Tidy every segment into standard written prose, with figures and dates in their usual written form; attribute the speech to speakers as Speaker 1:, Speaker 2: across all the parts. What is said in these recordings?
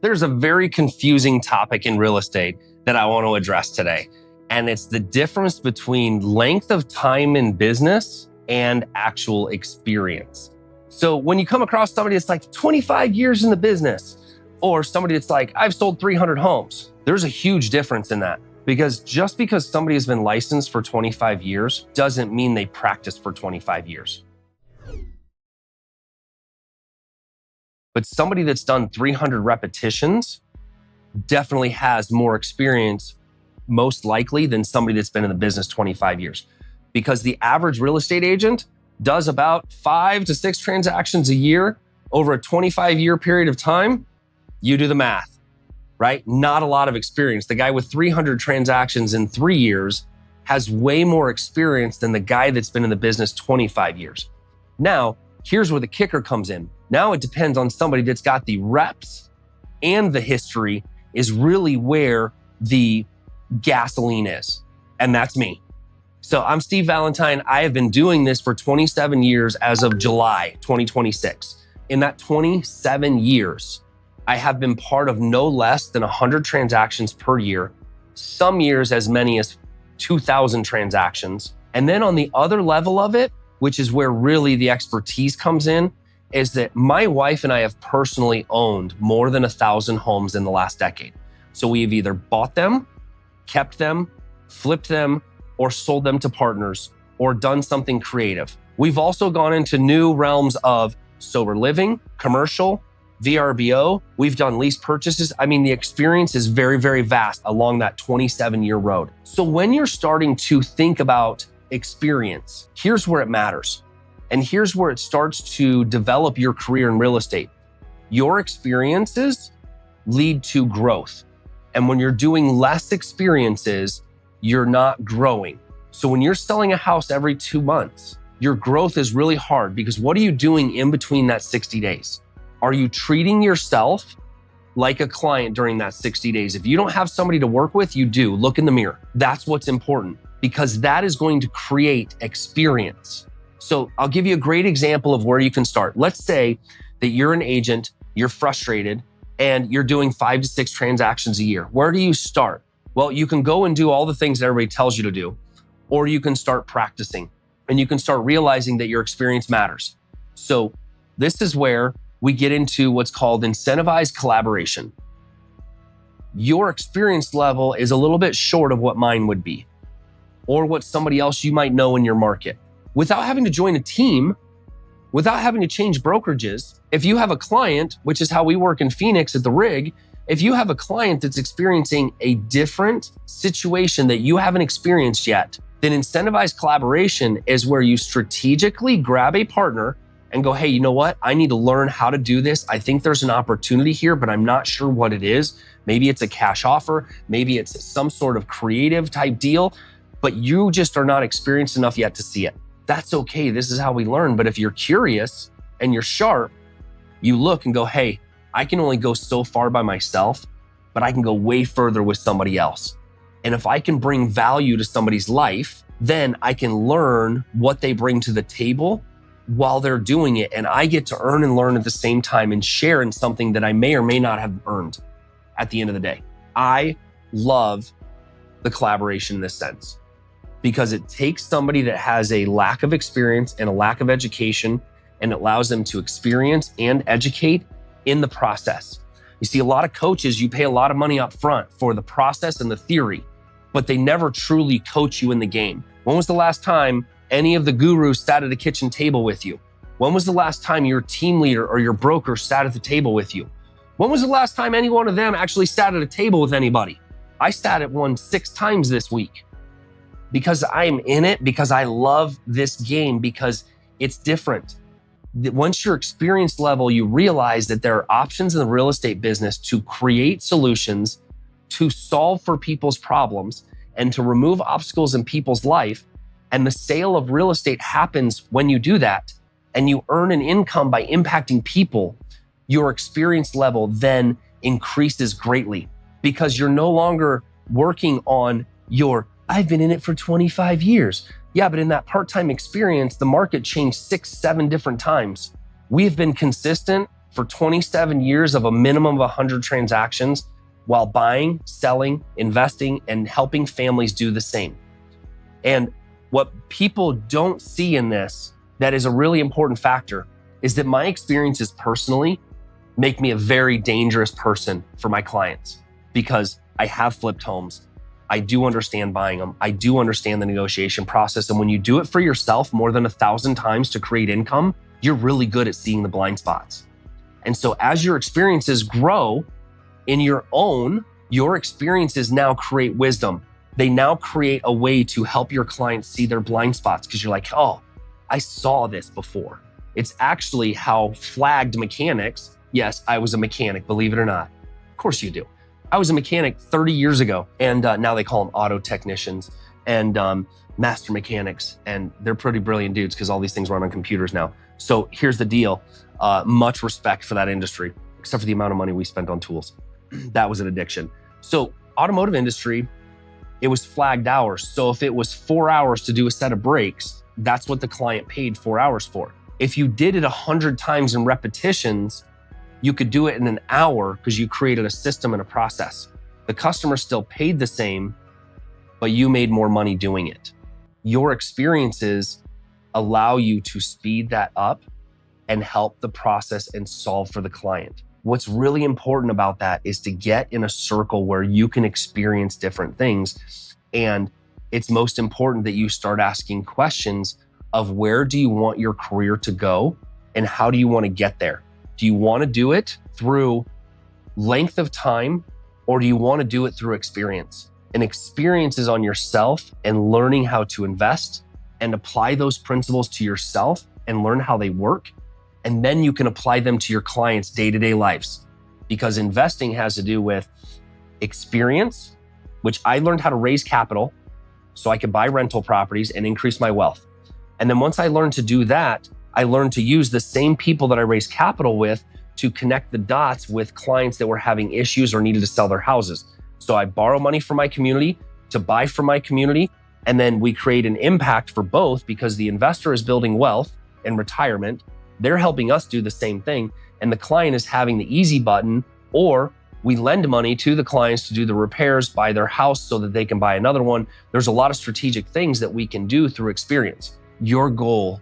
Speaker 1: There's a very confusing topic in real estate that I want to address today, and it's the difference between length of time in business and actual experience. So when you come across somebody that's like 25 years in the business, or somebody that's like, I've sold 300 homes, there's a huge difference in that. Because just because somebody has been licensed for 25 years doesn't mean they practiced for 25 years. But somebody that's done 300 repetitions definitely has more experience, most likely, than somebody that's been in the business 25 years. Because the average real estate agent does about 5 to 6 transactions a year over a 25-year period of time. You do the math, right? Not a lot of experience. The guy with 300 transactions in 3 years has way more experience than the guy that's been in the business 25 years. Now, here's where the kicker comes in. Now it depends on somebody that's got the reps and the history is really where the gasoline is. And that's me. So I'm Steve Valentine. I have been doing this for 27 years as of July 2026. In that 27 years, I have been part of no less than 100 transactions per year, some years as many as 2,000 transactions. And then on the other level of it, which is where really the expertise comes in, is that my wife and I have personally owned more than 1,000 homes in the last decade. So we have either bought them, kept them, flipped them, or sold them to partners, or done something creative. We've also gone into new realms of sober living, commercial, Vrbo. We've done lease purchases. I mean, the experience is very, very vast along that 27-year road. So when you're starting to think about experience, here's where it matters. And here's where it starts to develop your career in real estate. Your experiences lead to growth. And when you're doing less experiences, you're not growing. So when you're selling a house every 2 months, your growth is really hard because what are you doing in between that 60 days? Are you treating yourself like a client during that 60 days? If you don't have somebody to work with, you do. Look in the mirror. That's what's important because that is going to create experience. So I'll give you a great example of where you can start. Let's say that you're an agent, you're frustrated, and you're doing 5 to 6 transactions a year. Where do you start? Well, you can go and do all the things that everybody tells you to do, or you can start practicing and you can start realizing that your experience matters. So this is where we get into what's called incentivized collaboration. Your experience level is a little bit short of what mine would be, or what somebody else you might know in your market. Without having to join a team, without having to change brokerages, if you have a client, which is how we work in Phoenix at the rig, if you have a client that's experiencing a different situation that you haven't experienced yet, then incentivized collaboration is where you strategically grab a partner and go, hey, you know what? I need to learn how to do this. I think there's an opportunity here, but I'm not sure what it is. Maybe it's a cash offer. Maybe it's some sort of creative type deal, but you just are not experienced enough yet to see it. That's okay. This is how we learn. But if you're curious and you're sharp, you look and go, hey, I can only go so far by myself, but I can go way further with somebody else. And if I can bring value to somebody's life, then I can learn what they bring to the table while they're doing it. And I get to earn and learn at the same time and share in something that I may or may not have earned at the end of the day. I love the collaboration in this sense because it takes somebody that has a lack of experience and a lack of education and it allows them to experience and educate in the process. You see, a lot of coaches, you pay a lot of money up front for the process and the theory, but they never truly coach you in the game. When was the last time any of the gurus sat at a kitchen table with you? When was the last time your team leader or your broker sat at the table with you? When was the last time any one of them actually sat at a table with anybody? I sat at one 6 times this week because I'm in it, because I love this game, because it's different. Once your experience level, you realize that there are options in the real estate business to create solutions, to solve for people's problems, and to remove obstacles in people's life. And the sale of real estate happens when you do that, and you earn an income by impacting people. Your experience level then increases greatly because you're no longer working on your, I've been in it for 25 years. Yeah, but in that part-time experience, the market changed 6, 7 different times. We've been consistent for 27 years of a minimum of 100 transactions while buying, selling, investing, and helping families do the same. And what people don't see in this that is a really important factor is that my experiences personally make me a very dangerous person for my clients because I have flipped homes. I do understand buying them. I do understand the negotiation process. And when you do it for yourself more than 1,000 times to create income, you're really good at seeing the blind spots. And so as your experiences grow in your experiences now create wisdom. They now create a way to help your clients see their blind spots because you're like, oh, I saw this before. It's actually how flagged mechanics. Yes, I was a mechanic, believe it or not. Of course you do. I was a mechanic 30 years ago, and now they call them auto technicians and master mechanics, and they're pretty brilliant dudes because all these things run on computers now. So here's the deal. Much respect for that industry, except for the amount of money we spent on tools. That was an addiction. So automotive industry, it was flagged hours. So if it was 4 hours to do a set of brakes, that's what the client paid 4 hours for. If you did it 100 times in repetitions, you could do it in an hour because you created a system and a process. The customer still paid the same, but you made more money doing it. Your experiences allow you to speed that up and help the process and solve for the client. What's really important about that is to get in a circle where you can experience different things. And it's most important that you start asking questions of where do you want your career to go and how do you want to get there? Do you want to do it through length of time or do you want to do it through experience? And experience is on yourself and learning how to invest and apply those principles to yourself and learn how they work. And then you can apply them to your clients' day-to-day lives. Because investing has to do with experience, which I learned how to raise capital so I could buy rental properties and increase my wealth. And then once I learned to do that, I learned to use the same people that I raised capital with to connect the dots with clients that were having issues or needed to sell their houses. So I borrow money from my community to buy from my community. And then we create an impact for both because the investor is building wealth and retirement. They're helping us do the same thing. And the client is having the easy button, or we lend money to the clients to do the repairs, buy their house so that they can buy another one. There's a lot of strategic things that we can do through experience. Your goal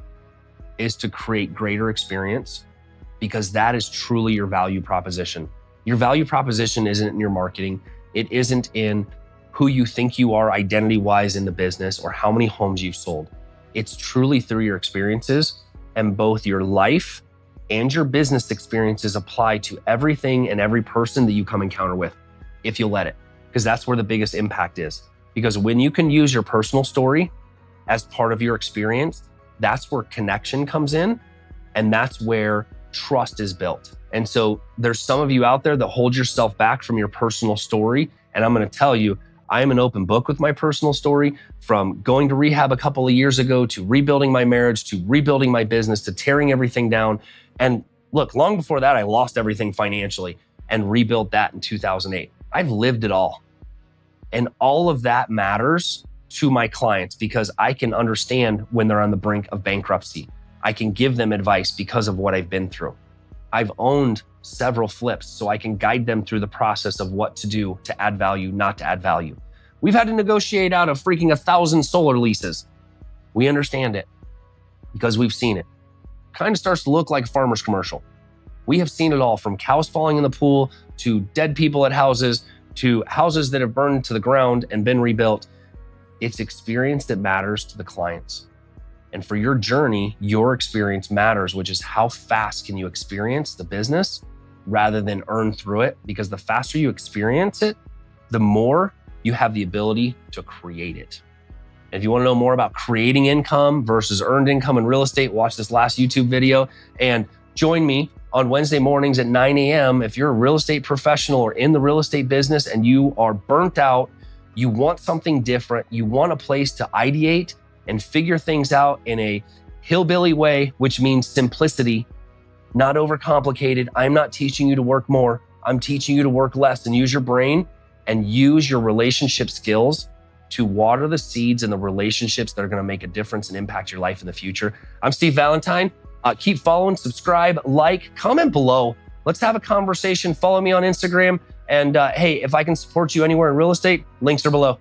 Speaker 1: is to create greater experience because that is truly your value proposition. Your value proposition isn't in your marketing. It isn't in who you think you are identity-wise in the business or how many homes you've sold. It's truly through your experiences, and both your life and your business experiences apply to everything and every person that you come encounter with, if you'll let it, because that's where the biggest impact is. Because when you can use your personal story as part of your experience, that's where connection comes in, and that's where trust is built. And so there's some of you out there that hold yourself back from your personal story, and I'm gonna tell you, I am an open book with my personal story, from going to rehab a couple of years ago to rebuilding my marriage, to rebuilding my business, to tearing everything down. And look, long before that, I lost everything financially and rebuilt that in 2008. I've lived it all. And all of that matters to my clients because I can understand when they're on the brink of bankruptcy. I can give them advice because of what I've been through. I've owned several flips, so I can guide them through the process of what to do to add value, not to add value. We've had to negotiate out of freaking 1,000 solar leases. We understand it because we've seen it. Kind of starts to look like a farmer's commercial. We have seen it all, from cows falling in the pool to dead people at houses to houses that have burned to the ground and been rebuilt. It's experience that matters to the clients. And for your journey, your experience matters, which is how fast can you experience the business rather than earn through it? Because the faster you experience it, the more you have the ability to create it. And if you want to know more about creating income versus earned income in real estate, watch this last YouTube video and join me on Wednesday mornings at 9 a.m. If you're a real estate professional or in the real estate business and you are burnt out, you want something different, you want a place to ideate and figure things out in a hillbilly way, which means simplicity, not overcomplicated. I'm not teaching you to work more. I'm teaching you to work less and use your brain and use your relationship skills to water the seeds and the relationships that are going to make a difference and impact your life in the future. I'm Steve Valentine. Keep following, subscribe, like, comment below. Let's have a conversation. Follow me on Instagram. And hey, if I can support you anywhere in real estate, links are below.